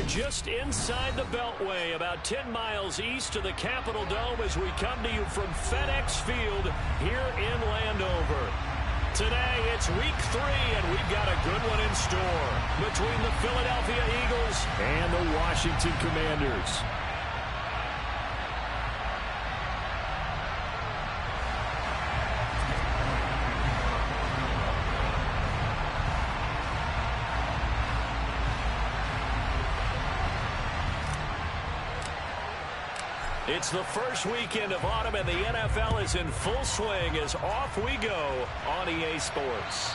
just inside the Beltway, about 10 miles east of the Capitol Dome as we come to you from FedEx Field here in Landover. Today, it's week 3, and we've got a good one in store between the Philadelphia Eagles and the Washington Commanders. It's the first weekend of autumn, and the NFL is in full swing as off we go on EA Sports.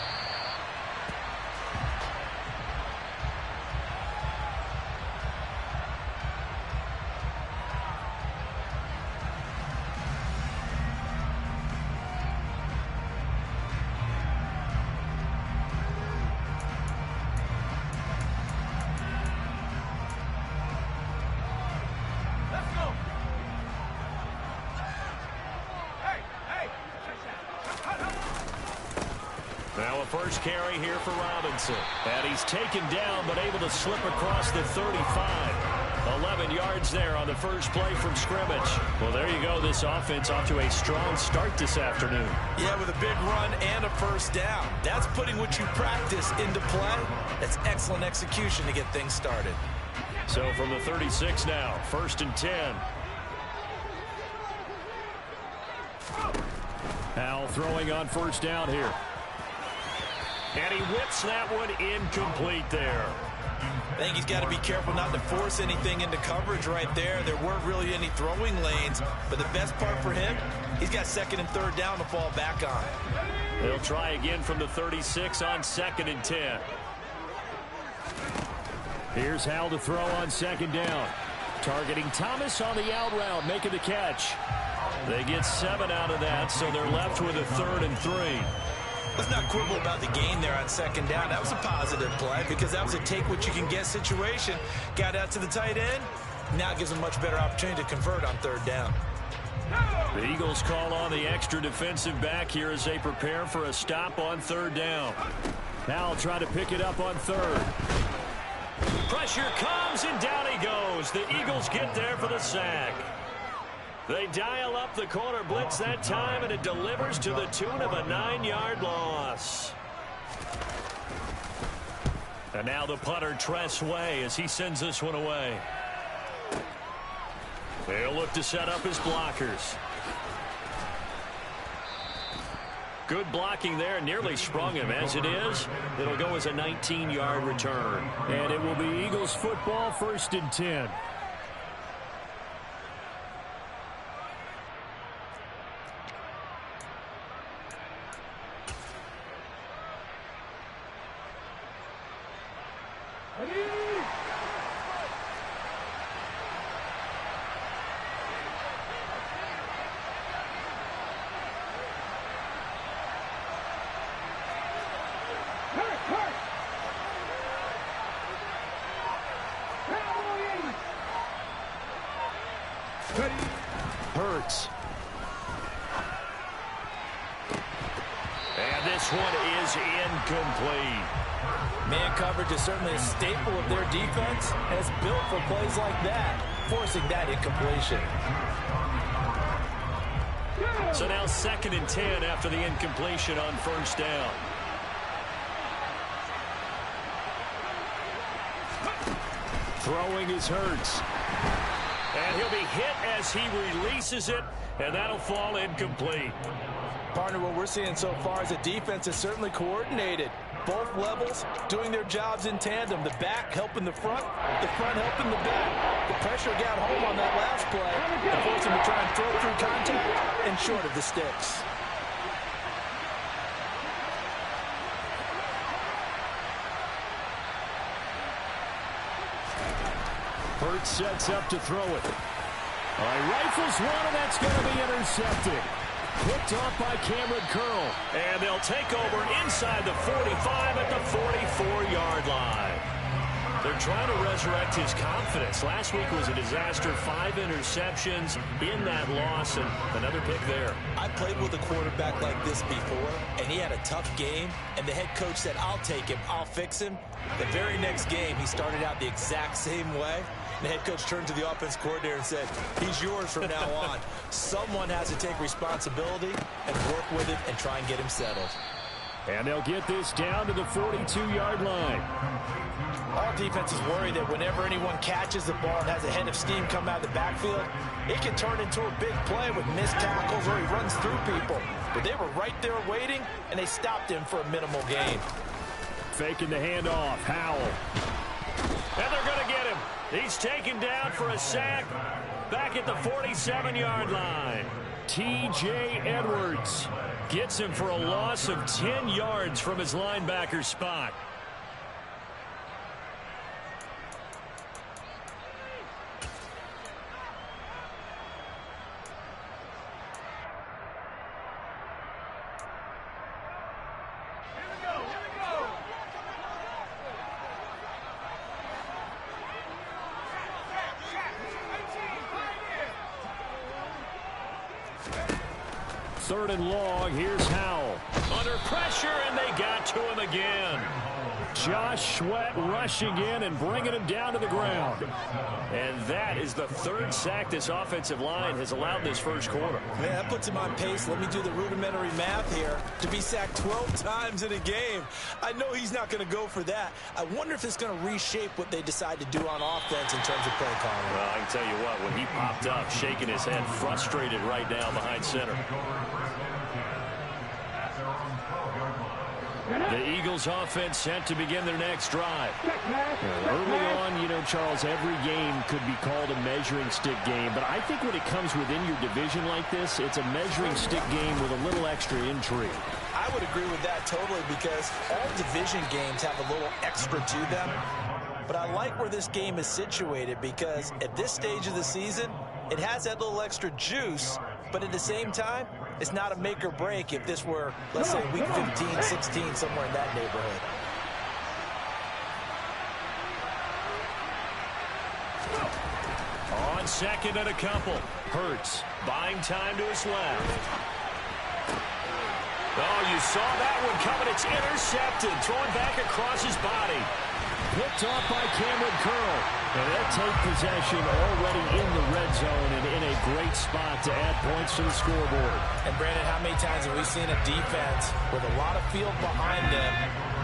Now a first carry here for Robinson. And he's taken down but able to slip across the 35. 11 yards there on the first play from scrimmage. Well, there you go. This offense off to a strong start this afternoon. Yeah, with a big run and a first down. That's putting what you practice into play. That's excellent execution to get things started. So from the 36 now, 1st and 10. Howell throwing on first down here. And he whips that one incomplete there. I think he's got to be careful not to force anything into coverage right there. There weren't really any throwing lanes, but the best part for him, he's got 2nd and 3rd down to fall back on. They'll try again from the 36 on 2nd and 10. Here's Howell to throw on 2nd down. Targeting Thomas on the out route, making the catch. They get 7 out of that, so they're left with a 3rd and 3. Let's not quibble about the gain there on 2nd down. That was a positive play because that was a take-what-you-can-get situation. Got out to the tight end. Now it gives them much better opportunity to convert on 3rd down. The Eagles call on the extra defensive back here as they prepare for a stop on 3rd down. Now try to pick it up on 3rd. Pressure comes, and down he goes. The Eagles get there for the sack. They dial up the corner blitz that time, and it delivers to the tune of a 9-yard loss. And now the punter, Tress Way, as he sends this one away. They'll look to set up his blockers. Good blocking there, nearly sprung him. As it is, it'll go as a 19-yard return. And it will be Eagles football, 1st and 10. Hurts. And this one is incomplete. Man coverage is certainly a staple of their defense, and it's built for plays like that, forcing that incompletion. So now 2nd and 10 after the incompletion on 1st down. Throwing is Hurts. And he'll be hit as he releases it, and that'll fall incomplete. Partner, what we're seeing so far is the defense is certainly coordinated. Both levels doing their jobs in tandem. The back helping the front helping the back. The pressure got home on that last play and forced him to try and throw through contact and short of the sticks. Hurts sets up to throw it. Rifles one, and that's going to be intercepted. Picked off by Cameron Curl. And they'll take over inside the 45 at the 44-yard line. They're trying to resurrect his confidence. Last week was a disaster. 5 interceptions in that loss, and another pick there. I played with a quarterback like this before, and he had a tough game, and the head coach said, I'll take him, I'll fix him. The very next game, he started out the exact same way. The head coach turned to the offense coordinator and said, he's yours from now on. Someone has to take responsibility and work with it and try and get him settled. And they'll get this down to the 42-yard line. All defenses worry that whenever anyone catches the ball and has a head of steam come out of the backfield, it can turn into a big play with missed tackles or he runs through people. But they were right there waiting, and they stopped him for a minimal gain. Faking the handoff. Howell. And they're going to get him. He's taken down for a sack back at the 47-yard line. T.J. Edwards gets him for a loss of 10 yards from his linebacker spot. Third and long. Here's Howell. Under pressure, and they got to him again. Josh Sweat rushing in and bringing him down to the ground. And that is the third sack this offensive line has allowed this first quarter. Man, that puts him on pace. Let me do the rudimentary math here. To be sacked 12 times in a game, I know he's not going to go for that. I wonder if it's going to reshape what they decide to do on offense in terms of play calling. Well, I can tell you what, when he popped up, shaking his head, frustrated right now behind center. The Eagles offense set to begin their next drive. Early on, you know, Charles, every game could be called a measuring stick game, but I think when it comes within your division like this, it's a measuring stick game with a little extra intrigue. I would agree with that totally, because all division games have a little extra to them. But I like where this game is situated, because at this stage of the season, it has that little extra juice, but at the same time, it's not a make or break if this were, let's say, week 15, 16, somewhere in that neighborhood. On second and a couple, Hurts buying time to his left. Oh, you saw that one coming. It's intercepted, throwing back across his body. Picked off by Cameron Curl. And they'll take possession already in the red zone and in a great spot to add points to the scoreboard. And, Brandon, how many times have we seen a defense with a lot of field behind them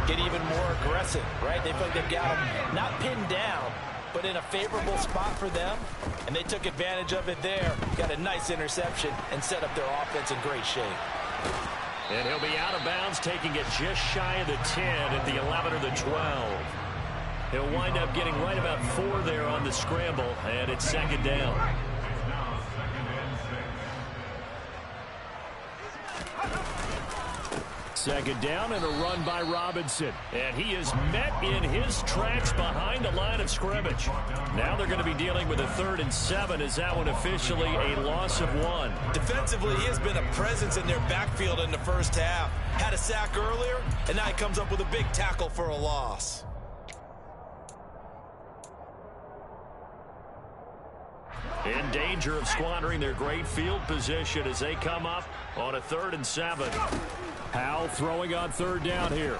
get even more aggressive, right? They feel like they've got them not pinned down, but in a favorable spot for them, and they took advantage of it there. Got a nice interception and set up their offense in great shape. And he'll be out of bounds, taking it just shy of the 10 at the 11 or the 12. He'll wind up getting right about 4 there on the scramble, and it's second down. Second down and a run by Robinson. And he is met in his tracks behind the line of scrimmage. Now they're going to be dealing with a 3rd and 7 as that one officially a loss of 1. Defensively, he has been a presence in their backfield in the first half. Had a sack earlier, and now he comes up with a big tackle for a loss. In danger of squandering their great field position as they come up on a 3rd and 7. Howell throwing on 3rd down here.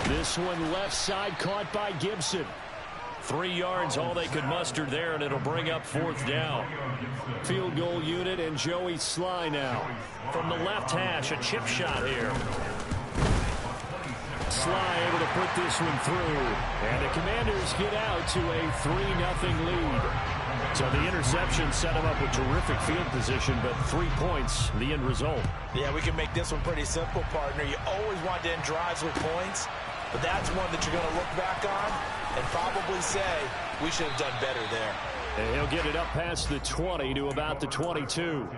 This one left side caught by Gibson. 3 yards all they could muster there, and it'll bring up 4th down. Field goal unit and Joey Sly now. From the left hash, a chip shot here. Sly able to put this one through, and the Commanders get out to a 3-0 lead. So the interception set him up with terrific field position, but 3 points, the end result. Yeah, we can make this one pretty simple, partner. You always want to end drives with points, but that's one that you're going to look back on and probably say, we should have done better there. And he'll get it up past the 20 to about the 22.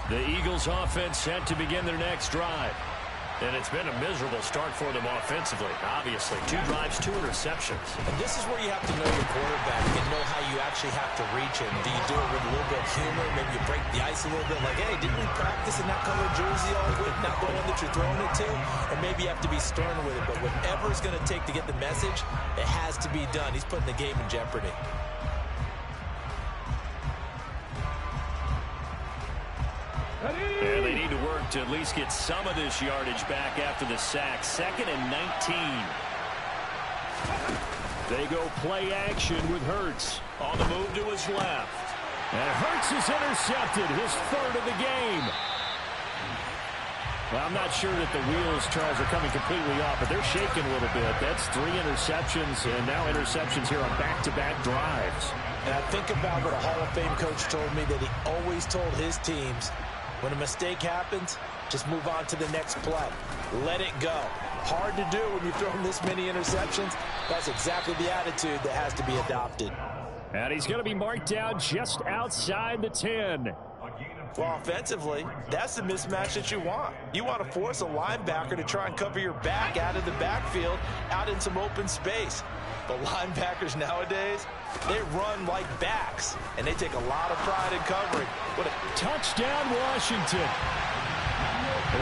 The Eagles offense set to begin their next drive. And it's been a miserable start for them offensively, obviously. 2 drives, 2 interceptions. And this is where you have to know your quarterback and know how you actually have to reach him. Do you do it with a little bit of humor? Maybe you break the ice a little bit like, hey, didn't we practice in that color jersey all week? Not the one that you're throwing it to? Or maybe you have to be stern with it. But whatever it's going to take to get the message, it has to be done. He's putting the game in jeopardy. And they need to work to at least get some of this yardage back after the sack. 2nd and 19. They go play action with Hurts. On the move to his left. And Hurts is intercepted, his 3rd of the game. Well, I'm not sure that the wheels, Charles, are coming completely off, but they're shaking a little bit. That's 3 interceptions, and now interceptions here on back-to-back drives. And I think about what a Hall of Fame coach told me, that he always told his teams, when a mistake happens, just move on to the next play. Let it go. Hard to do when you've thrown this many interceptions. That's exactly the attitude that has to be adopted. And he's going to be marked down just outside the 10. Well, offensively, that's the mismatch that you want. You want to force a linebacker to try and cover your back out of the backfield, out in some open space. But linebackers nowadays, they run like backs, and they take a lot of pride in covering. What a touchdown, Washington.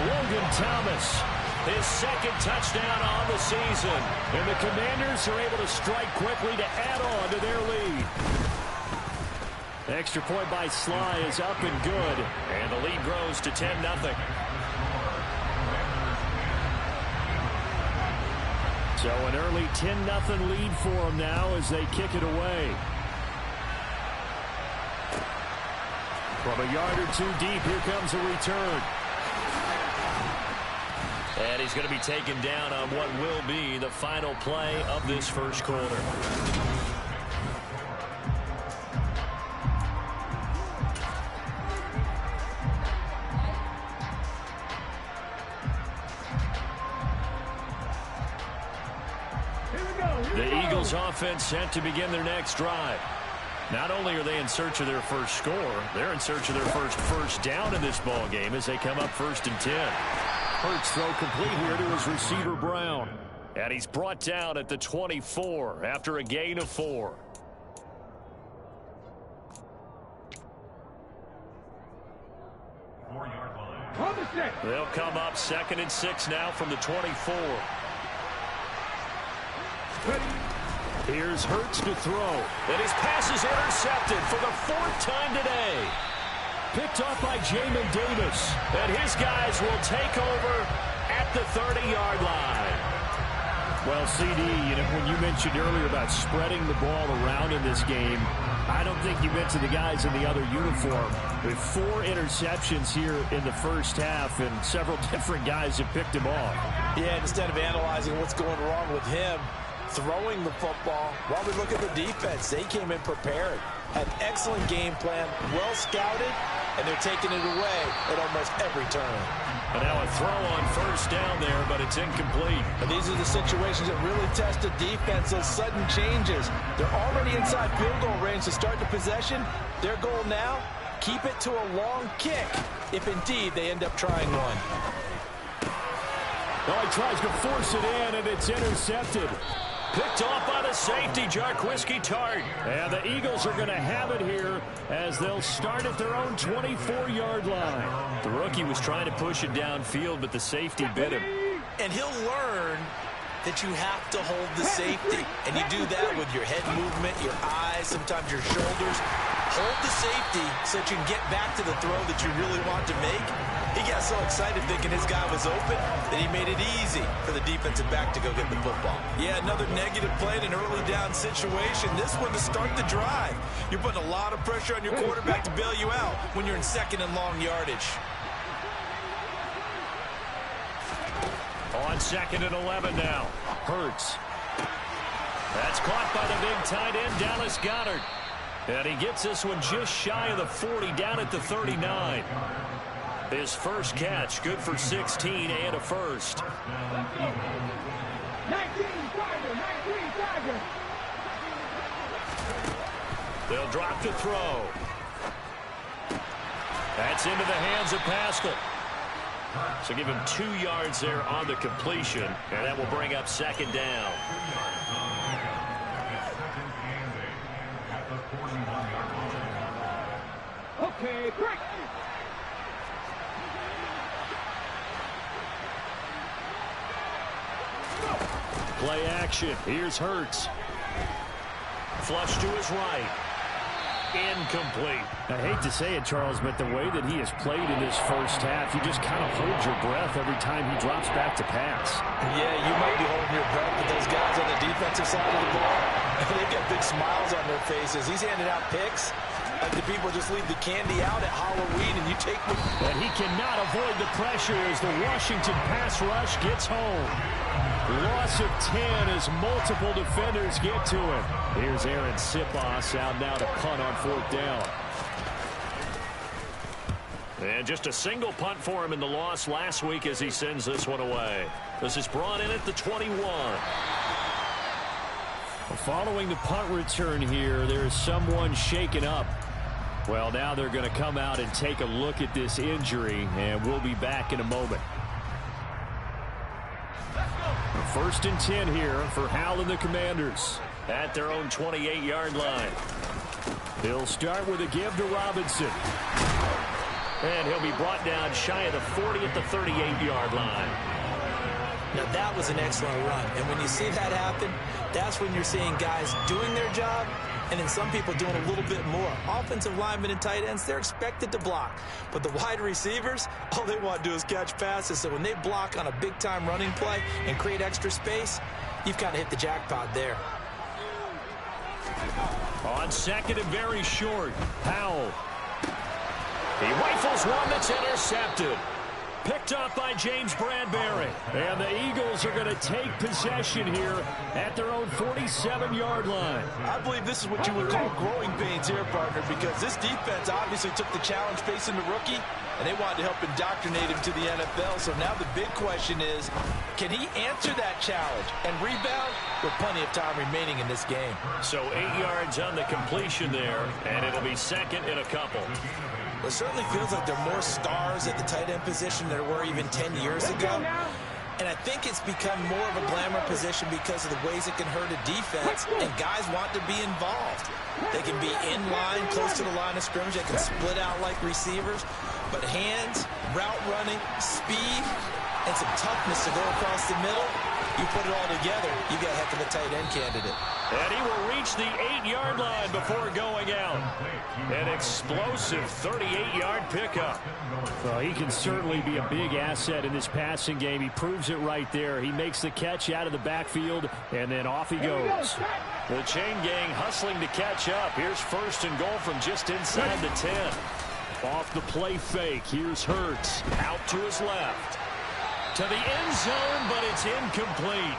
Logan Thomas, his 2nd touchdown on the season. And the Commanders are able to strike quickly to add on to their lead. Extra point by Sly is up and good. And the lead grows to 10-0. So an early 10-0 lead for them now as they kick it away. From a yard or 2 deep, here comes a return. And he's going to be taken down on what will be the final play of this first quarter. The Eagles offense set to begin their next drive. Not only are they in search of their first score, they're in search of their first down in this ball game as they come up 1st and 10. Hurts throw complete here to his receiver Brown. And he's brought down at the 24 after a gain of 4. They'll come up 2nd and 6 now from the 24. Here's Hurts to throw. And his pass is intercepted for the 4th time today. Picked off by Jamin Davis. And his guys will take over at the 30-yard line. Well, CD, when you mentioned earlier about spreading the ball around in this game, I don't think you meant to the guys in the other uniform. With 4 interceptions here in the first half, and several different guys have picked him off. Yeah, instead of analyzing what's going wrong with him throwing the football, while we look at the defense, they came in prepared, had an excellent game plan, well scouted, and they're taking it away at almost every turn. And now a throw on 1st down there, but it's incomplete. And these are the situations that really test the defense, those sudden changes. They're already inside field goal range to start the possession. Their goal now, keep it to a long kick, if indeed they end up trying one. Oh, he tries to force it in, and it's intercepted. Picked off by the safety, Jarquiski Tart. And the Eagles are going to have it here as they'll start at their own 24-yard line. The rookie was trying to push it downfield, but the safety bit him. And he'll learn that you have to hold the safety. And you do that with your head movement, your eyes, sometimes your shoulders. Hold the safety so that you can get back to the throw that you really want to make. He got so excited thinking his guy was open that he made it easy for the defensive back to go get the football. Yeah, another negative play in an early down situation. This one to start the drive. You're putting a lot of pressure on your quarterback to bail you out when you're in 2nd and long yardage. On 2nd and 11 now. Hurts. That's caught by the big tight end, Dallas Goedert. And he gets this one just shy of the 40, down at the 39. His first catch, good for 16 and a first. 19 Tiger. They'll drop to throw. That's into the hands of Pascal. So give him 2 yards there on the completion, and that will bring up second down. Okay, break. Play action. Here's Hurts. Flush to his right. Incomplete. I hate to say it, Charles, but the way that he has played in this first half, you just kind of hold your breath every time he drops back to pass. Yeah, you might be holding your breath, but those guys on the defensive side of the ball, they've got big smiles on their faces. He's handing out picks like the people just leave the candy out at Halloween, and you take them. But he cannot avoid the pressure as the Washington pass rush gets home. Loss of 10 as multiple defenders get to him. Here's Aaron Sipos out now to punt on 4th down. And just a single punt for him in the loss last week as he sends this one away. This is brought in at the 21. Following the punt return here, there is someone shaken up. Well, now they're going to come out and take a look at this injury, and we'll be back in a moment. 1st and 10 here for Hal and the Commanders. At their own 28-yard line. He'll start with a give to Robinson. And he'll be brought down shy of the 40 at the 38-yard line. Now, that was an excellent run. And when you see that happen, that's when you're seeing guys doing their job and then some people doing a little bit more. Offensive linemen and tight ends, they're expected to block. But the wide receivers, all they want to do is catch passes. So when they block on a big-time running play and create extra space, you've kind of hit the jackpot there. On 2nd and very short, Howell. He rifles one that's intercepted. Picked off by James Bradbury. And the Eagles are going to take possession here at their own 47-yard line. I believe this is what you would call growing pains here, partner, because this defense obviously took the challenge facing the rookie, and they wanted to help indoctrinate him to the NFL. So now the big question is, can he answer that challenge and rebound with plenty of time remaining in this game? So 8 yards on the completion there, and it'll be 2nd and a couple. It certainly feels like there are more stars at the tight end position than there were even 10 years ago. And I think it's become more of a glamour position because of the ways it can hurt a defense, and guys want to be involved. They can be in line, close to the line of scrimmage. They can split out like receivers. But hands, route running, speed, and some toughness to go across the middle, you put it all together, you got a heck of a tight end candidate. And he will reach the 8-yard line before going out. An explosive 38-yard pickup. Well, he can certainly be a big asset in this passing game. He proves it right there. He makes the catch out of the backfield, and then off he goes. The chain gang hustling to catch up. Here's 1st and goal from just inside the 10. Off the play fake, here's Hurts. Out to his left. To the end zone, but it's incomplete.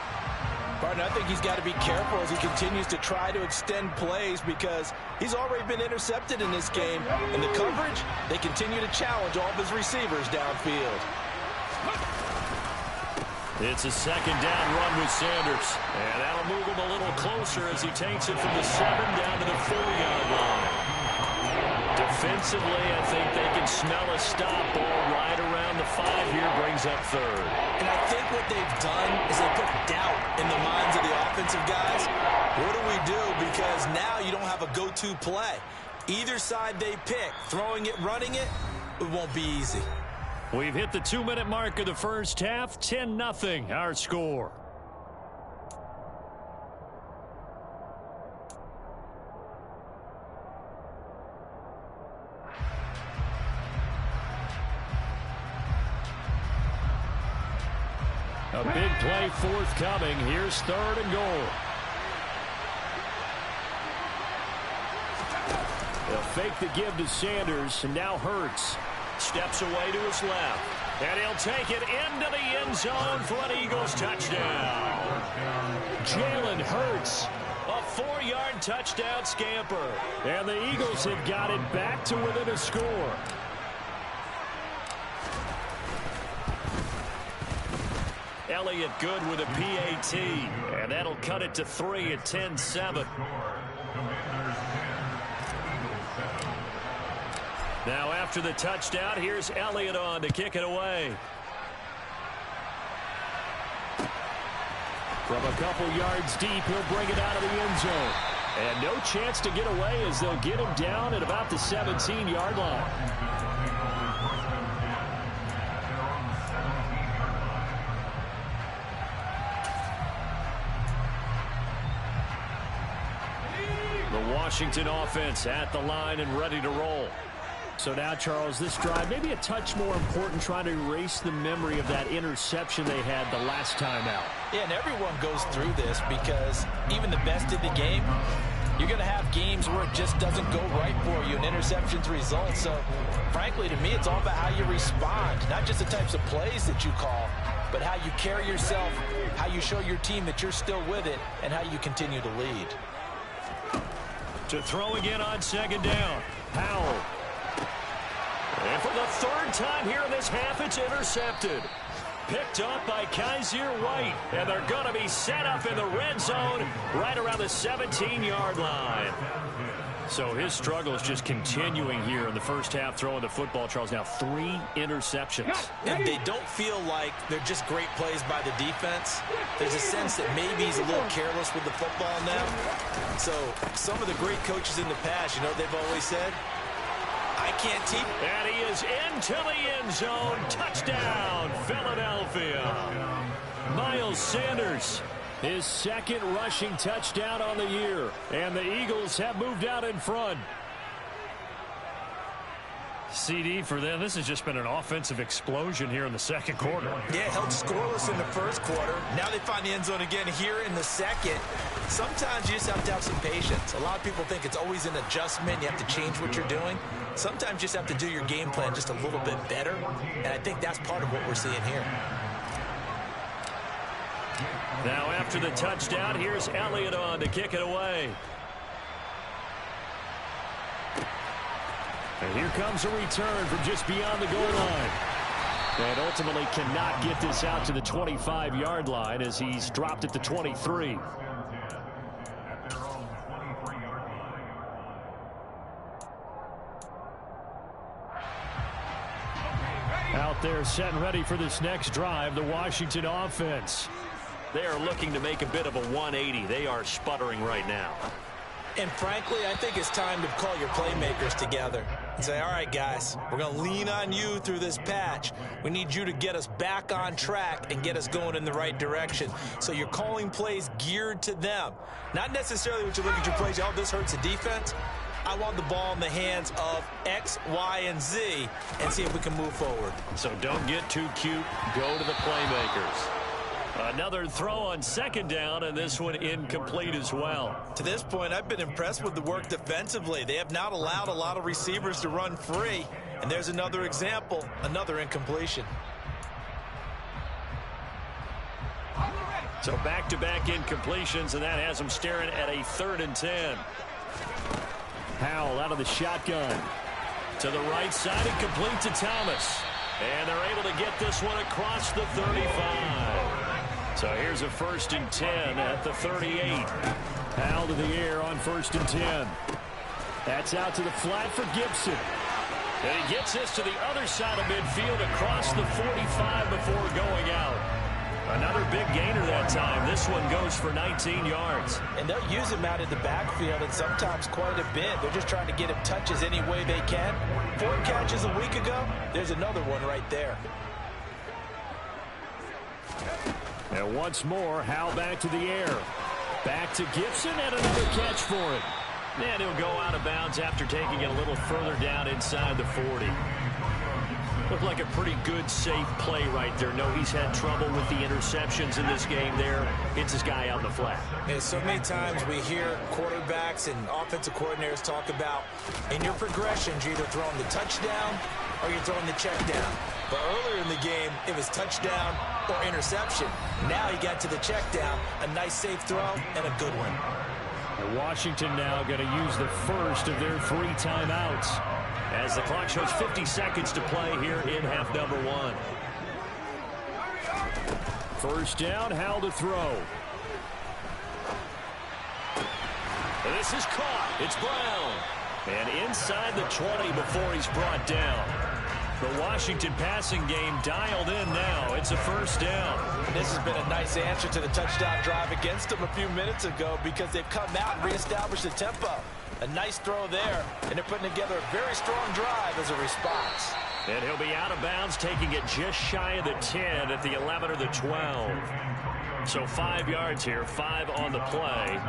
Partner, I think he's got to be careful as he continues to try to extend plays because he's already been intercepted in this game. And the coverage, they continue to challenge all of his receivers downfield. It's a 2nd down run with Sanders. And that'll move him a little closer as he takes it from the 7 down to the 4-yard line. Defensively, I think they can smell a stop ball right around the 5 here, brings up 3rd. And I think what they've done is they put doubt in the minds of the offensive guys. What do we do? Because now you don't have a go-to play. Either side they pick, throwing it, running it, it won't be easy. We've hit the 2-minute mark of the first half, 10-0 our score. A big play forthcoming. Here's 3rd and goal. They'll fake the give to Sanders, and now Hurts. Steps away to his left. And he'll take it into the end zone for an Eagles touchdown. Jalen Hurts. A 4-yard touchdown scamper. And the Eagles have got it back to within a score. Elliott good with a PAT. And that'll cut it to 3 at 10-7. Now after the touchdown, here's Elliott on to kick it away. From a couple yards deep, he'll bring it out of the end zone. And no chance to get away as they'll get him down at about the 17-yard line. The Washington offense at the line and ready to roll. So now, Charles, this drive maybe a touch more important, trying to erase the memory of that interception they had the last time out. Yeah, and everyone goes through this because even the best in the game, you're going to have games where it just doesn't go right for you and interceptions result. So, frankly, to me, it's all about how you respond, not just the types of plays that you call, but how you carry yourself, how you show your team that you're still with it, and how you continue to lead. To throw again on second down. Powell. And for the third time here in this half, it's intercepted. Picked up by Kaiser White. And they're going to be set up in the red zone right around the 17-yard line. So his struggle is just continuing here in the first half, throwing the football, Charles. Now 3 interceptions. And they don't feel like they're just great plays by the defense. There's a sense that maybe he's a little careless with the football now. So some of the great coaches in the past, you know what they've always said? I can't teach. And he is into the end zone. Touchdown, Philadelphia. Miles Sanders, his second rushing touchdown on the year. And the Eagles have moved out in front. CD for them, this has just been an offensive explosion here in the second quarter. Yeah, held scoreless in the first quarter. Now they find the end zone again here in the second. Sometimes you just have to have some patience. A lot of people think it's always an adjustment. You have to change what you're doing. Sometimes you just have to do your game plan just a little bit better. And I think that's part of what we're seeing here. Now after the touchdown, here's Elliott on to kick it away. And here comes a return from just beyond the goal line. And ultimately cannot get this out to the 25-yard line as he's dropped at the 23. Out there set and ready for this next drive, the Washington offense. They are looking to make a bit of a 180. They are sputtering right now. And frankly, I think it's time to call your playmakers together and say, all right, guys, we're going to lean on you through this patch. We need you to get us back on track and get us going in the right direction. So you're calling plays geared to them. Not necessarily when you look at your plays, oh, this hurts the defense. I want the ball in the hands of X, Y, and Z and see if we can move forward. So don't get too cute. Go to the playmakers. Another throw on second down, and this one incomplete as well. To this point, I've been impressed with the work defensively. They have not allowed a lot of receivers to run free. And there's another example, another incompletion. So back-to-back incompletions, and that has them staring at a 3rd and 10. Powell out of the shotgun. To the right side and complete to Thomas. And they're able to get this one across the 35. So here's a 1st and 10 at the 38. Powell to the air on 1st and 10. That's out to the flat for Gibson. And he gets this to the other side of midfield across the 45 before going out. Another big gainer that time. This one goes for 19 yards. And they'll use him out in the backfield and sometimes quite a bit. They're just trying to get him touches any way they can. 4 catches a week ago. There's another one right there. And once more, Howell back to the air. Back to Gibson and another catch for him. And he'll go out of bounds after taking it a little further down inside the 40. Looked like a pretty good, safe play right there. No, he's had trouble with the interceptions in this game there. Hits his guy out in the flat. And so many times we hear quarterbacks and offensive coordinators talk about in your progressions, you're either throwing the touchdown or you're throwing the check down. But earlier in the game, it was touchdown or interception. Now he got to the check down, a nice safe throw, and a good one. And Washington now going to use the first of their 3 timeouts, as the clock shows 50 seconds to play here in half number 1. First down, Howell to throw. And this is caught. It's Brown. And inside the 20 before he's brought down. The Washington passing game dialed in now. It's a first down. This has been a nice answer to the touchdown drive against them a few minutes ago because they've come out and reestablished the tempo. A nice throw there, and they're putting together a very strong drive as a response. And he'll be out of bounds, taking it just shy of the 10 at the 11 or the 12. So 5 yards here, 5 on the play,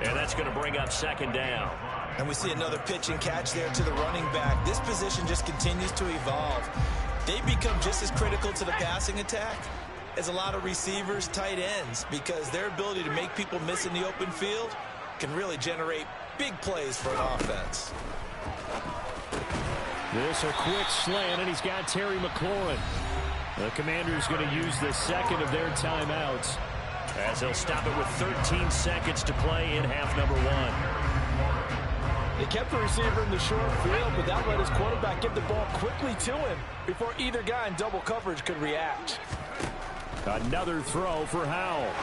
and that's going to bring up second down. And we see another pitch and catch there to the running back. This position just continues to evolve. They become just as critical to the passing attack as a lot of receivers, tight ends, because their ability to make people miss in the open field can really generate big plays for an offense. This a quick slant, and he's got Terry McLaurin. The Commanders going to use the second of their timeouts as they'll stop it with 13 seconds to play in half number 1. They kept the receiver in the short field, but that let his quarterback get the ball quickly to him before either guy in double coverage could react. Another throw for Howell.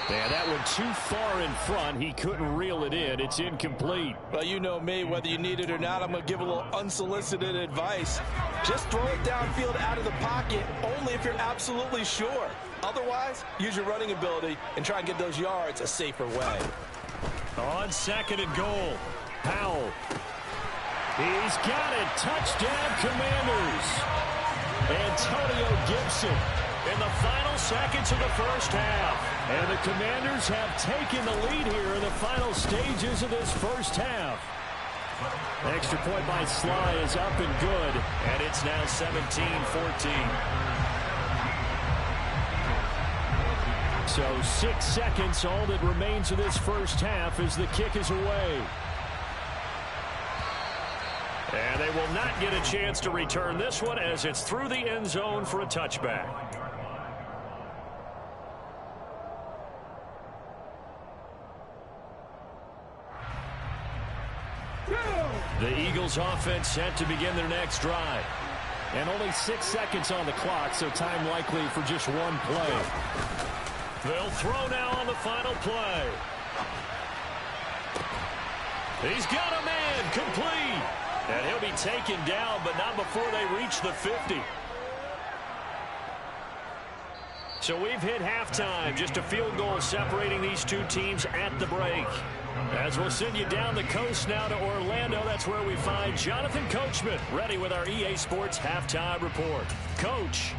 Yeah, that one too far in front. He couldn't reel it in. It's incomplete. Well, you know me, whether you need it or not, I'm going to give a little unsolicited advice. Just throw it downfield out of the pocket only if you're absolutely sure. Otherwise, use your running ability and try and get those yards a safer way. On second and goal, Howell. He's got it. Touchdown, Commanders. Antonio Gibson in the final seconds of the first half. And the Commanders have taken the lead here in the final stages of this first half. Extra point by Sly is up and good. And it's now 17-14. So 6 seconds, all that remains of this first half as the kick is away. And they will not get a chance to return this one as it's through the end zone for a touchback. The Eagles offense set to begin their next drive. And only 6 seconds on the clock, so time likely for just one play. They'll throw now on the final play. He's got a man complete. And he'll be taken down, but not before they reach the 50. So we've hit halftime. Just a field goal separating these two teams at the break. As we'll send you down the coast now to Orlando, that's where we find Jonathan Coachman, ready with our EA Sports Halftime Report. Coach.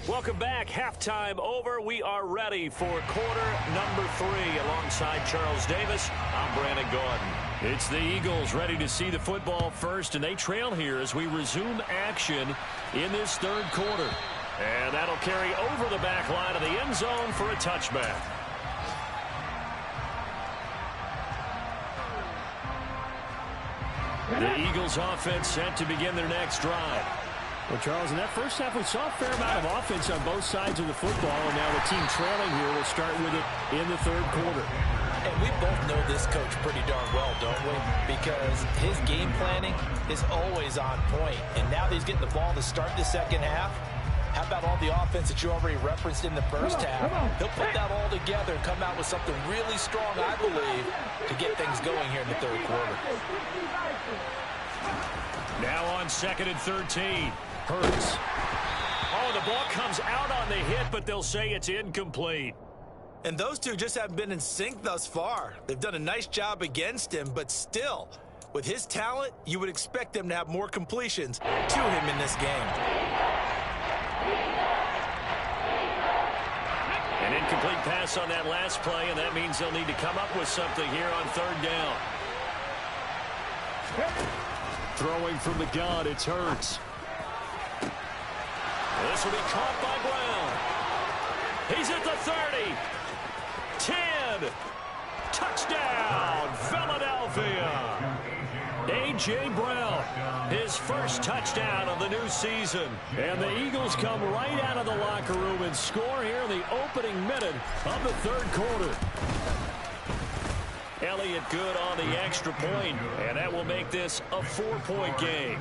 Welcome back. Halftime over. We are ready for quarter number 3 alongside Charles Davis. I'm Brandon Gaudin. It's the Eagles ready to see the football first, and they trail here as we resume action in this third quarter. And that'll carry over the back line of the end zone for a touchback. The Eagles offense set to begin their next drive. Well, Charles, in that first half, we saw a fair amount of offense on both sides of the football, and now the team trailing here will start with it in the third quarter. And we both know this coach pretty darn well, don't we? Because his game planning is always on point. And now that he's getting the ball to start the second half, how about all the offense that you already referenced in the first half? He'll put that all together and come out with something really strong, I believe, to get things going here in the third quarter. Now on second and 13. Hurts. Oh, the ball comes out on the hit, but they'll say it's incomplete. And those two just haven't been in sync thus far. They've done a nice job against him, but still, with his talent, you would expect them to have more completions to him in this game. An incomplete pass on that last play, and that means they'll need to come up with something here on third down. Throwing from the gun, it's Hurts. This will be caught by Brown. He's at the 30. 10. Touchdown, Philadelphia. A.J. Brown, his first touchdown of the new season. And the Eagles come right out of the locker room and score here in the opening minute of the third quarter. Elliott good on the extra point, and that will make this a 4-point game.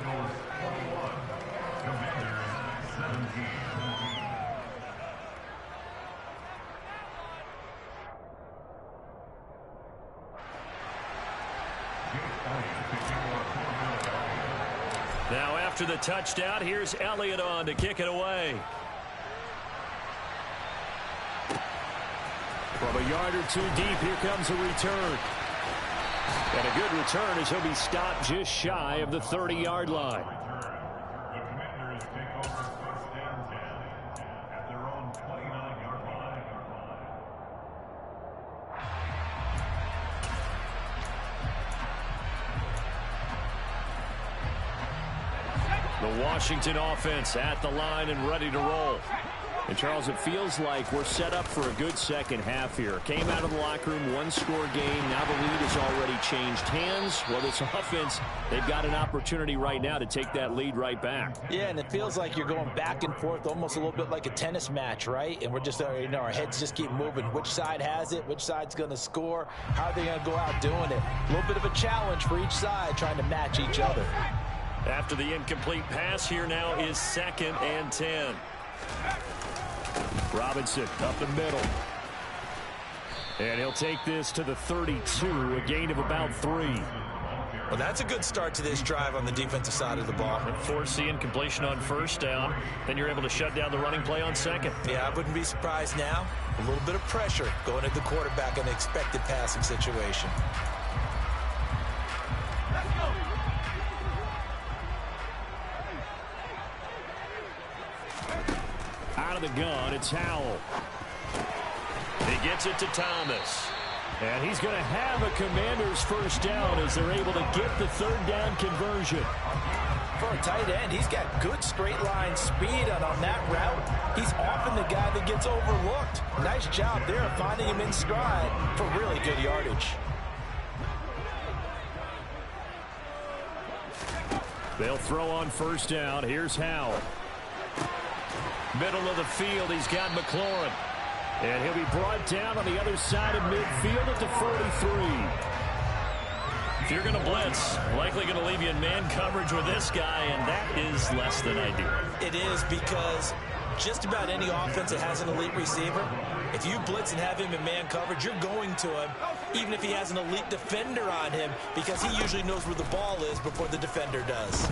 Now after the touchdown. Here's Elliott on to kick it away. From a yard or two deep, here comes a return. And a good return as he'll be stopped just shy of the 30-yard line. The Washington offense at the line and ready to roll. And, Charles, it feels like we're set up for a good second half here. Came out of the locker room, one-score game. Now the lead has already changed hands. Well, this offense, they've got an opportunity right now to take that lead right back. Yeah, and it feels like you're going back and forth, almost a little bit like a tennis match, right? And we're just, our heads just keep moving. Which side has it? Which side's going to score? How are they going to go out doing it? A little bit of a challenge for each side, trying to match each other. After the incomplete pass, here now is 2nd and 10. Robinson up the middle. And he'll take this to the 32, a gain of about 3. Well, that's a good start to this drive on the defensive side of the ball. Force the incompletion on first down. Then you're able to shut down the running play on second. Yeah, I wouldn't be surprised now. A little bit of pressure going at the quarterback in an expected passing situation. Out of the gun, it's Howell. He gets it to Thomas. And he's going to have a Commanders first down as they're able to get the 3rd down conversion. For a tight end, he's got good straight line speed, and on that route, he's often the guy that gets overlooked. Nice job there of finding him in stride for really good yardage. They'll throw on first down. Here's Howell. Middle of the field, he's got McLaurin. And he'll be brought down on the other side of midfield at the 43. If you're going to blitz, likely going to leave you in man coverage with this guy, and that is less than ideal. It is, because just about any offense that has an elite receiver, if you blitz and have him in man coverage, you're going to him, even if he has an elite defender on him, because he usually knows where the ball is before the defender does.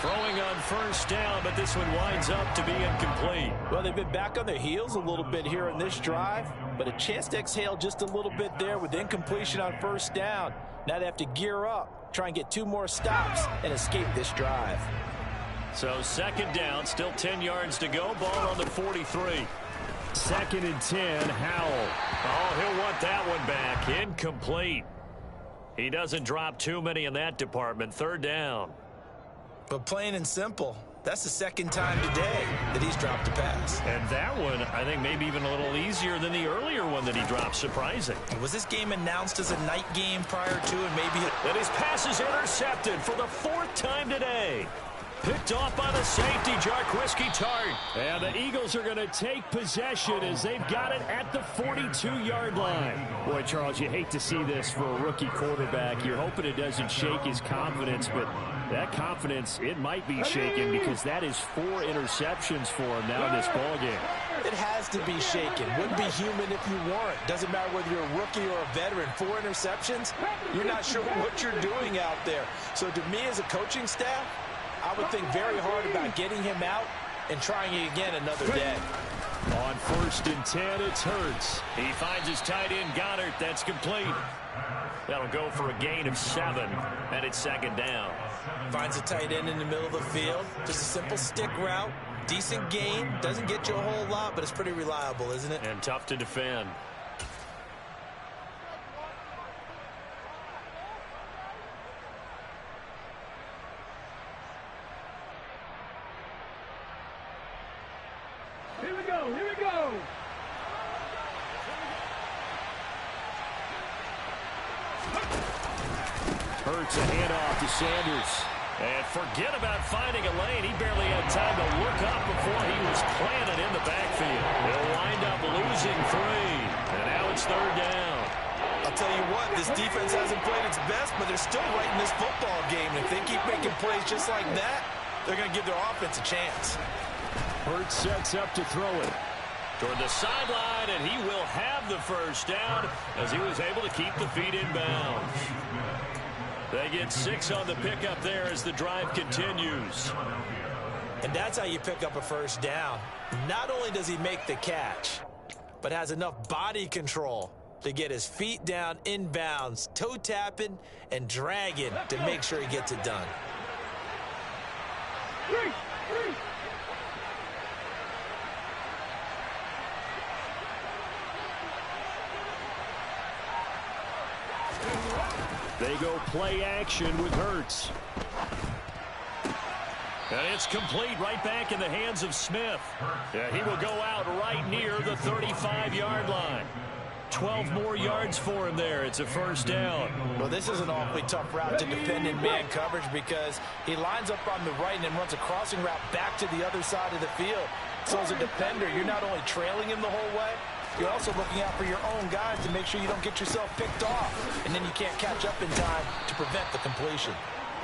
Throwing on first down, but this one winds up to be incomplete. Well, they've been back on their heels a little bit here in this drive, but a chance to exhale just a little bit there with incompletion on first down. Now they have to gear up, try and get 2 more stops, and escape this drive. So 2nd down, still 10 yards to go. Ball on the 43. 2nd and 10, Howell. Oh, he'll want that one back. Incomplete. He doesn't drop too many in that department. 3rd down. But plain and simple, that's the 2nd time today that he's dropped a pass. And that one, I think, maybe even a little easier than the earlier one that he dropped. Surprising. Was this game announced as a night game prior to, and maybe... And his pass is intercepted for the 4th time today. Picked off by the safety, Jarquiski Tart. And the Eagles are going to take possession as they've got it at the 42-yard line. Boy, Charles, you hate to see this for a rookie quarterback. You're hoping it doesn't shake his confidence, but that confidence, it might be shaken because that is 4 interceptions for him now in this ballgame. It has to be shaken. Wouldn't be human if you weren't. Doesn't matter whether you're a rookie or a veteran. 4 interceptions, you're not sure what you're doing out there. So to me as a coaching staff, I would think very hard about getting him out and trying it again another day. On 1st and 10, it's Hurts. He finds his tight end, Goddard. That's complete. That'll go for a gain of 7, and it's 2nd down. Finds a tight end in the middle of the field. Just a simple stick route. Decent gain. Doesn't get you a whole lot, but it's pretty reliable, isn't it? And tough to defend. Here we go, here we go. Hurts a handoff to Sanders. And forget about finding a lane. He barely had time to look up before he was planted in the backfield. They'll wind up losing 3. And now it's 3rd down. I'll tell you what, this defense hasn't played its best, but they're still right in this football game. And if they keep making plays just like that, they're going to give their offense a chance. Hurts sets up to throw it toward the sideline, and he will have the first down as he was able to keep the feet in bounds. They get 6 on the pickup there as the drive continues. And that's how you pick up a first down. Not only does he make the catch, but has enough body control to get his feet down inbounds, toe tapping and dragging to make sure he gets it done. They go play action with Hurts. And it's complete right back in the hands of Smith. Yeah, he will go out right near the 35-yard line. 12 more yards for him there. It's a first down. Well, this is an awfully tough route to defend in man coverage because he lines up on the right and then runs a crossing route back to the other side of the field. So as a defender, you're not only trailing him the whole way, you're also looking out for your own guys to make sure you don't get yourself picked off. And then you can't catch up in time to prevent the completion.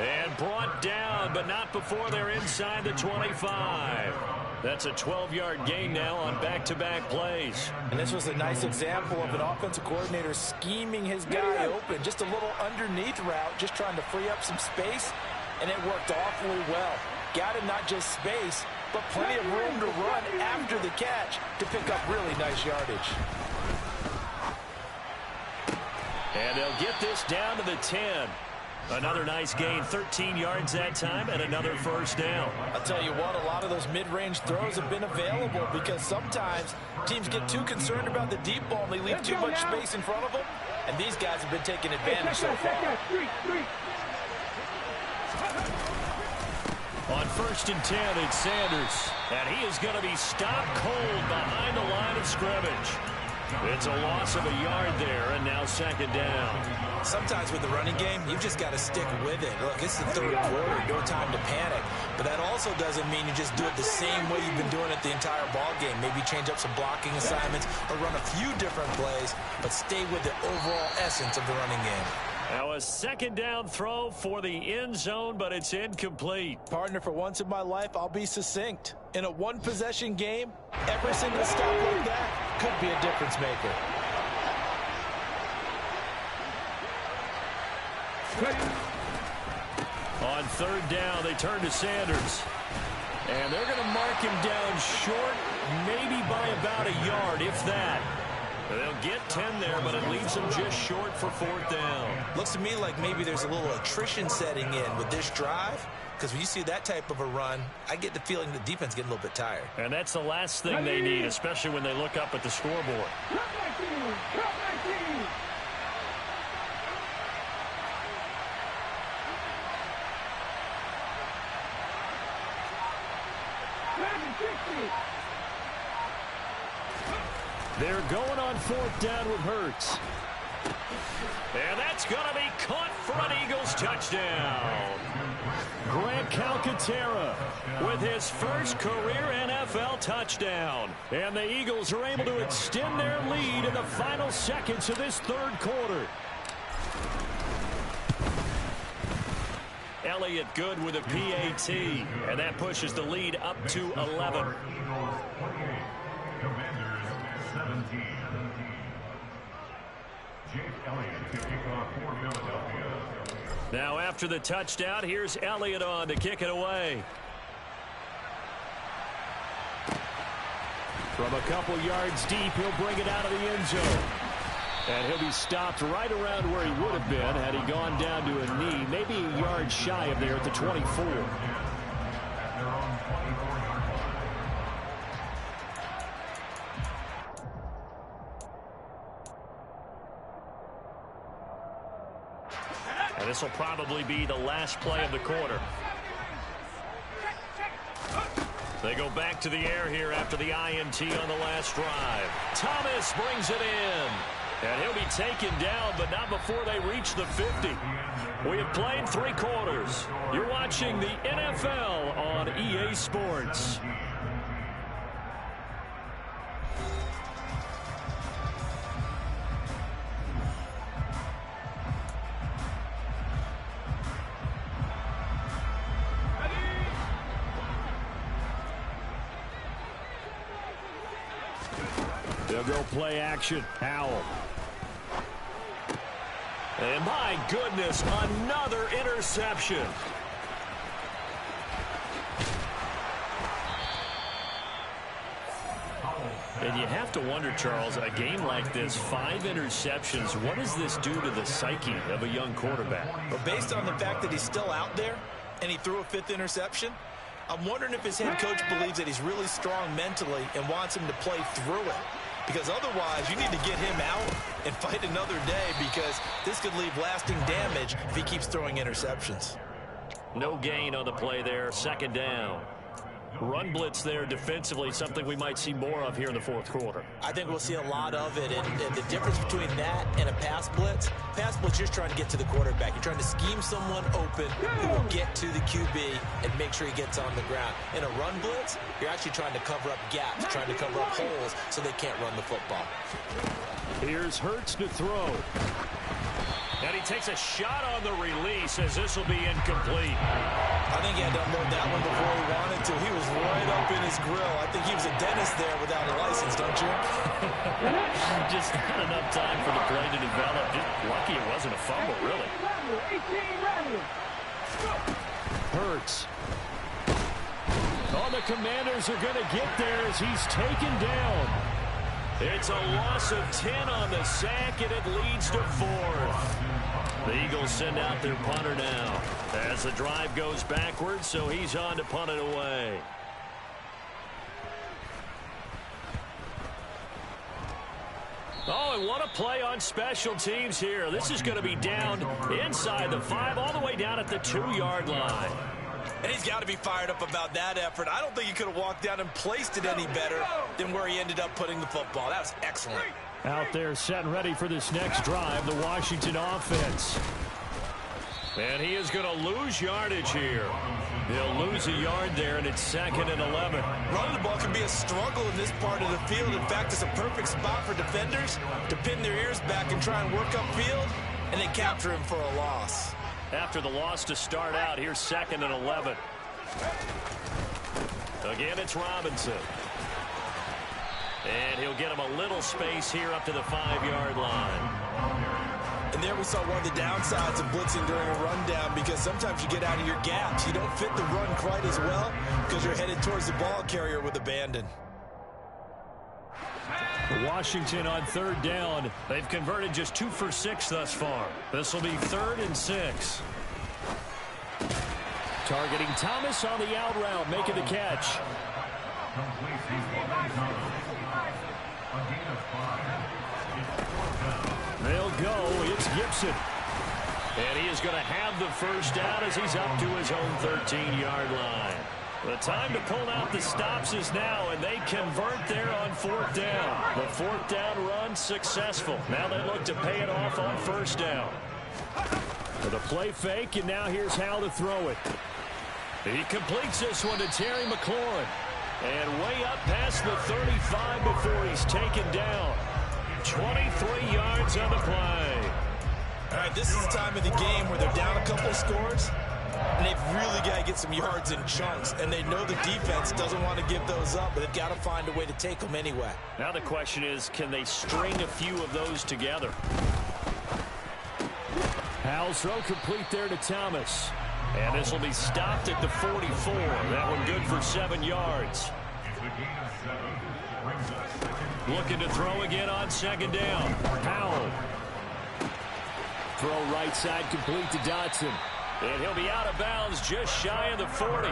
And brought down, but not before they're inside the 25. That's a 12-yard gain now on back-to-back plays. And this was a nice example of an offensive coordinator scheming his guy open. Just a little underneath route, just trying to free up some space, and it worked awfully well. Got him not just space, but plenty of room to run after the catch to pick up really nice yardage. And they'll get this down to the 10. Another nice gain, 13 yards that time, and another first down. I'll tell you what, a lot of those mid-range throws have been available because sometimes teams get too concerned about the deep ball and they leave too much space in front of them, and these guys have been taking advantage so far. On 1st and 10, it's Sanders, and he is going to be stopped cold behind the line of scrimmage. It's a loss of a yard there, and now second down. Sometimes with the running game, you've just got to stick with it. Look, it's the third quarter, no time to panic. But that also doesn't mean you just do it the same way you've been doing it the entire ball game. Maybe change up some blocking assignments or run a few different plays, but stay with the overall essence of the running game. Now a second down throw for the end zone, but it's incomplete. Partner, for once in my life, I'll be succinct. In a one-possession game, every single stop like that could be a difference maker. On third down, they turn to Sanders. And they're going to mark him down short, maybe by about a yard, if that. They'll get 10 there, but it leaves them just short for fourth down. Looks to me like maybe there's a little attrition setting in with this drive, because when you see that type of a run, I get the feeling the defense getting a little bit tired. And that's the last thing they need, especially when they look up at the scoreboard. They're going on fourth down with Hurts. And that's going to be caught for an Eagles touchdown. Grant Calcaterra with his first career NFL touchdown. And the Eagles are able to extend their lead in the final seconds of this third quarter. Elliott good with a PAT. And that pushes the lead up to 11. Now after the touchdown, here's Elliott on to kick it away. From a couple yards deep, he'll bring it out of the end zone. And he'll be stopped right around where he would have been had he gone down to a knee, maybe a yard shy of there at the 24. And this will probably be the last play of the quarter. They go back to the air here after the INT on the last drive. Thomas brings it in. And he'll be taken down, but not before they reach the 50. We have played 3 quarters. You're watching the NFL on EA Sports. They'll go play action. Howell. And my goodness, another interception. And you have to wonder, Charles, a game like this, 5 interceptions, what does this do to the psyche of a young quarterback? Well, based on the fact that he's still out there and he threw a 5th interception, I'm wondering if his head coach believes that he's really strong mentally and wants him to play through it. Because otherwise, you need to get him out and fight another day, because this could leave lasting damage if he keeps throwing interceptions. No gain on the play there, 2nd down. Run blitz there defensively, something we might see more of here in the 4th quarter. I think we'll see a lot of it, and the difference between that and a pass blitz, you're just trying to get to the quarterback. You're trying to scheme someone open who will get to the QB and make sure he gets on the ground. In a run blitz, you're actually trying to cover up gaps, trying to cover up holes so they can't run the football. Here's Hurts to throw. And he takes a shot on the release as this will be incomplete. I think he had to unload that one before he wanted to. He was right up in his grill. I think he was a dentist there without a license, don't you? Just not enough time for the play to develop. Just lucky it wasn't a fumble, really. Hurts. Oh, the Commanders are going to get there as he's taken down. It's a loss of 10 on the sack, and it leads to 4th. The Eagles send out their punter now as the drive goes backwards, so he's on to punt it away. Oh, and what a play on special teams here. This is going to be down inside the 5, all the way down at the 2-yard line. And he's got to be fired up about that effort. I don't think he could have walked down and placed it any better than where he ended up putting the football. That was excellent. Out there set and ready for this next drive, the Washington offense. And he is going to lose yardage here. He'll lose a yard there, and it's 2nd and 11. Running the ball can be a struggle in this part of the field. In fact, it's a perfect spot for defenders to pin their ears back and try and work upfield, and then capture him for a loss. After the loss to start out, here's 2nd and 11. Again, it's Robinson. And he'll get him a little space here up to the 5-yard line. And there we saw one of the downsides of blitzing during a rundown, because sometimes you get out of your gaps. You don't fit the run quite as well because you're headed towards the ball carrier with abandon. Washington on 3rd down. They've converted just 2 for 6 thus far. This will be 3rd and 6. Targeting Thomas on the out route, making the catch. They'll go. It's Gibson. And he is going to have the first down as he's up to his own 13-yard line. The time to pull out the stops is now, and they convert there on 4th down. The 4th down run successful. Now they look to pay it off on 1st down. With a play fake, and now here's how to throw it. He completes this one to Terry McLaurin. And way up past the 35 before he's taken down. 23 yards on the play. All right, this is the time of the game where they're down a couple of scores, and they've really got to get some yards in chunks, and they know the defense doesn't want to give those up, but they've got to find a way to take them anyway. Now the question is, can they string a few of those together? Howell's throw complete there to Thomas. And this will be stopped at the 44. That one good for 7 yards. Looking to throw again on 2nd down. Powell. Throw right side complete to Dotson. And he'll be out of bounds just shy of the 40.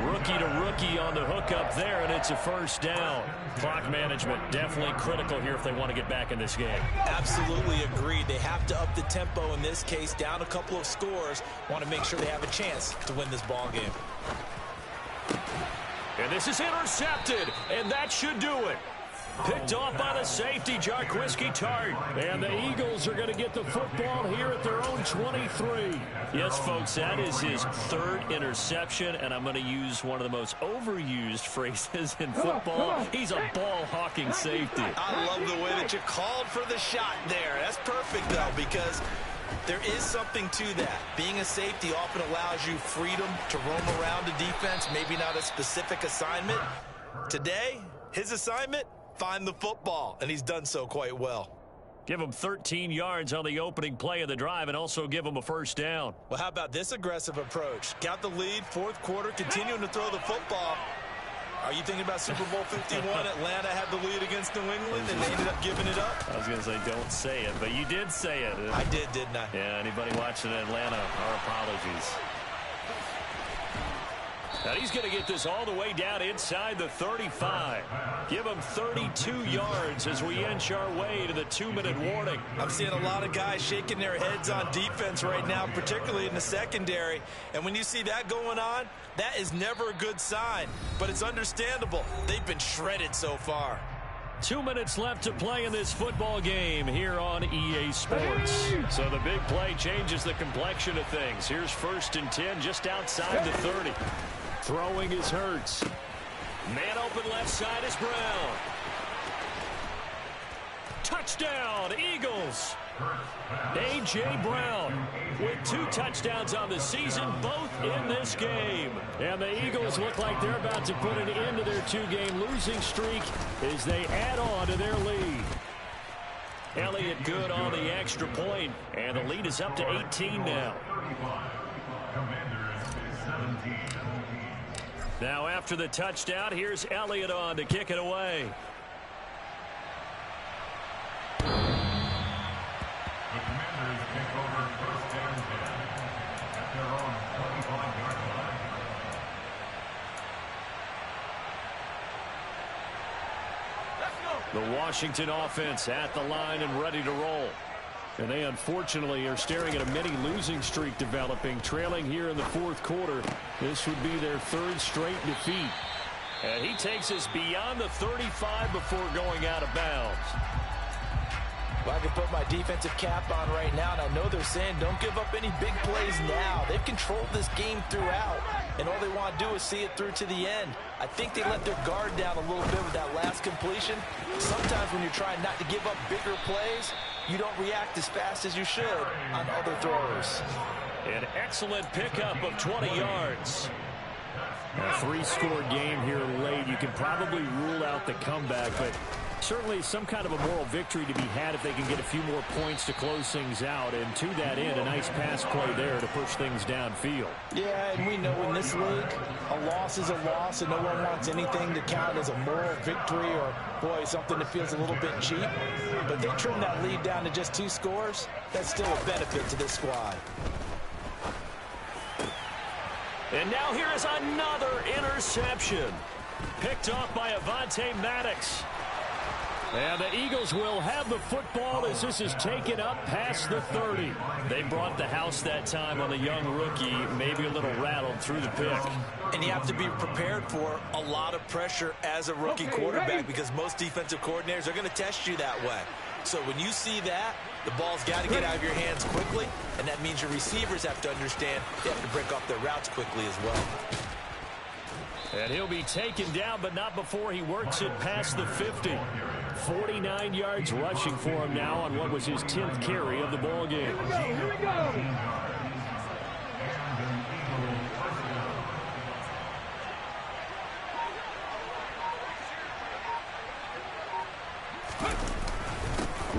Rookie to rookie on the hookup there, and it's a 1st down. Clock management definitely critical here if they want to get back in this game. Absolutely agreed. They have to up the tempo in this case, down a couple of scores. Want to make sure they have a chance to win this ball game. And this is intercepted, and that should do it. Picked off by the safety, Jarquiski Tart. And the Eagles are going to get the football here at their own 23. Yes, folks, that is his 3rd interception, and I'm going to use one of the most overused phrases in football. He's a ball-hawking safety. I love the way that you called for the shot there. That's perfect, though, because there is something to that. Being a safety often allows you freedom to roam around the defense, maybe not a specific assignment. Today, his assignment, find the football, and he's done so quite well. Give them 13 yards on the opening play of the drive and also give them a first down. Well, how about this aggressive approach? Got the lead, fourth quarter, continuing to throw the football. Are you thinking about Super Bowl 51? Atlanta had the lead against New England, and they ended up giving it up? I was going to say don't say it, but you did say it. I did, didn't I? Yeah, anybody watching Atlanta, our apologies. Now he's going to get this all the way down inside the 35. Give him 32 yards as we inch our way to the 2-minute warning. I'm seeing a lot of guys shaking their heads on defense right now, particularly in the secondary. And when you see that going on, that is never a good sign. But it's understandable. They've been shredded so far. 2 minutes left to play in this football game here on EA Sports. So the big play changes the complexion of things. Here's 1st and 10 just outside the 30. Throwing is Hurts. Man open left side is Brown. Touchdown, Eagles. A.J. Brown with 2 touchdowns on the season, both in this game. And the Eagles look like they're about to put an end to their 2-game losing streak as they add on to their lead. Elliott good on the extra point, and the lead is up to 18 now. Now after the touchdown, here's Elliott on to kick it away. The Commanders take over 1st and 10 at their own 25-yard line. The Washington offense at the line and ready to roll. And they unfortunately are staring at a mini losing streak developing, trailing here in the 4th quarter. This would be their 3rd straight defeat. And he takes us beyond the 35 before going out of bounds. Well, I can put my defensive cap on right now, and I know they're saying don't give up any big plays now. They've controlled this game throughout, and all they want to do is see it through to the end. I think they let their guard down a little bit with that last completion. Sometimes when you're trying not to give up bigger plays, you don't react as fast as you should on other throws. An excellent pickup of 20 yards. A 3-score game here late. You can probably rule out the comeback, but certainly some kind of a moral victory to be had if they can get a few more points to close things out. And to that end, a nice pass play there to push things downfield. Yeah, and we know in this league, a loss is a loss, and no one wants anything to count as a moral victory or, boy, something that feels a little bit cheap. But they trim that lead down to just 2 scores. That's still a benefit to this squad. And now here is another interception. Picked off by Avonte Maddox. And the Eagles will have the football as this is taken up past the 30. They brought the house that time on the young rookie, maybe a little rattled through the pick. And you have to be prepared for a lot of pressure as a rookie quarterback because most defensive coordinators are going to test you that way. So when you see that, the ball's got to get out of your hands quickly, and that means your receivers have to understand they have to break off their routes quickly as well. And he'll be taken down, but not before he works it past the 50. 49 yards rushing for him now on what was his 10th carry of the ball game. Here we go.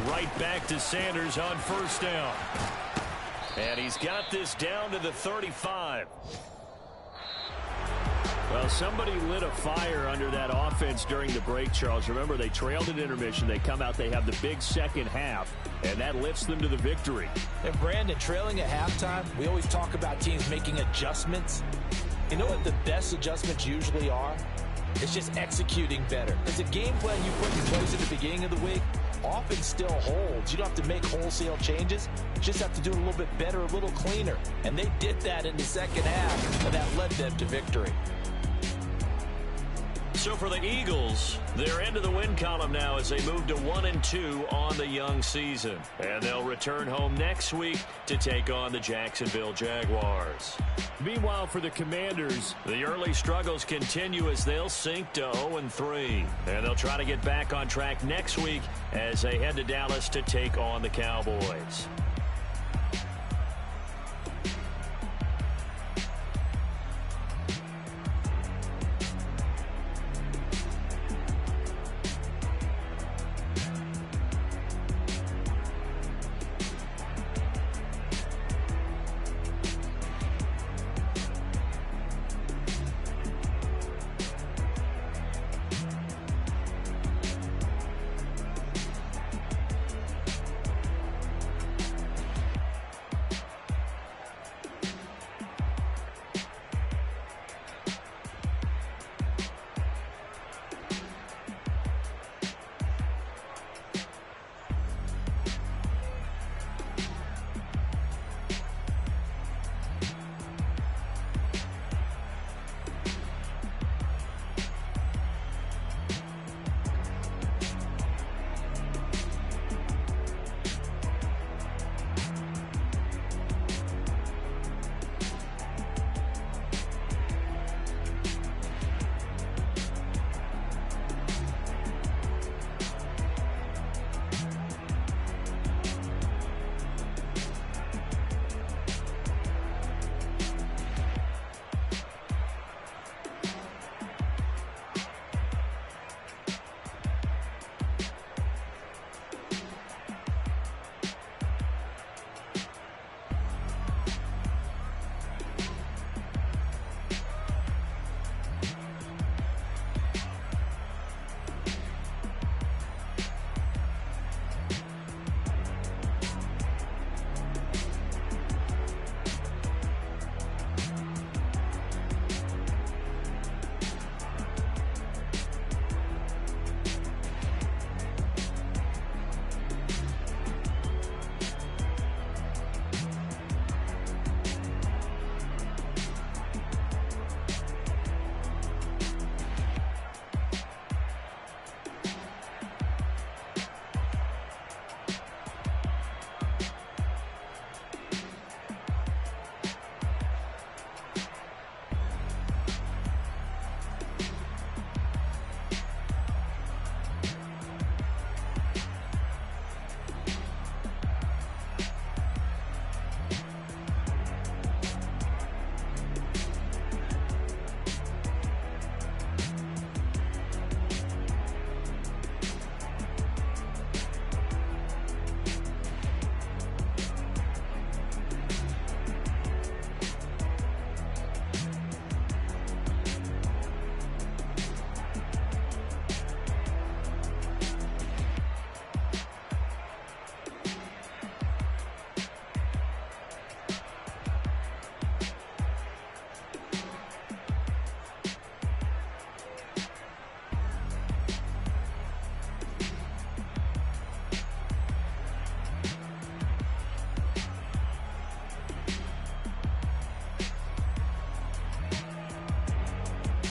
Right back to Sanders on 1st down. And he's got this down to the 35. Well, somebody lit a fire under that offense during the break, Charles. Remember, they trailed at intermission. They come out, they have the big second half, and that lifts them to the victory. And, Brandon, trailing at halftime, we always talk about teams making adjustments. You know what the best adjustments usually are? It's just executing better. It's a game plan you put in place at the beginning of the week. Often still holds. You don't have to make wholesale changes. You just have to do it a little bit better, a little cleaner. And they did that in the second half, and that led them to victory. So for the Eagles, they're into the win column now as they move to 1-2 on the young season. And they'll return home next week to take on the Jacksonville Jaguars. Meanwhile, for the Commanders, the early struggles continue as they'll sink to 0-3. And they'll try to get back on track next week as they head to Dallas to take on the Cowboys.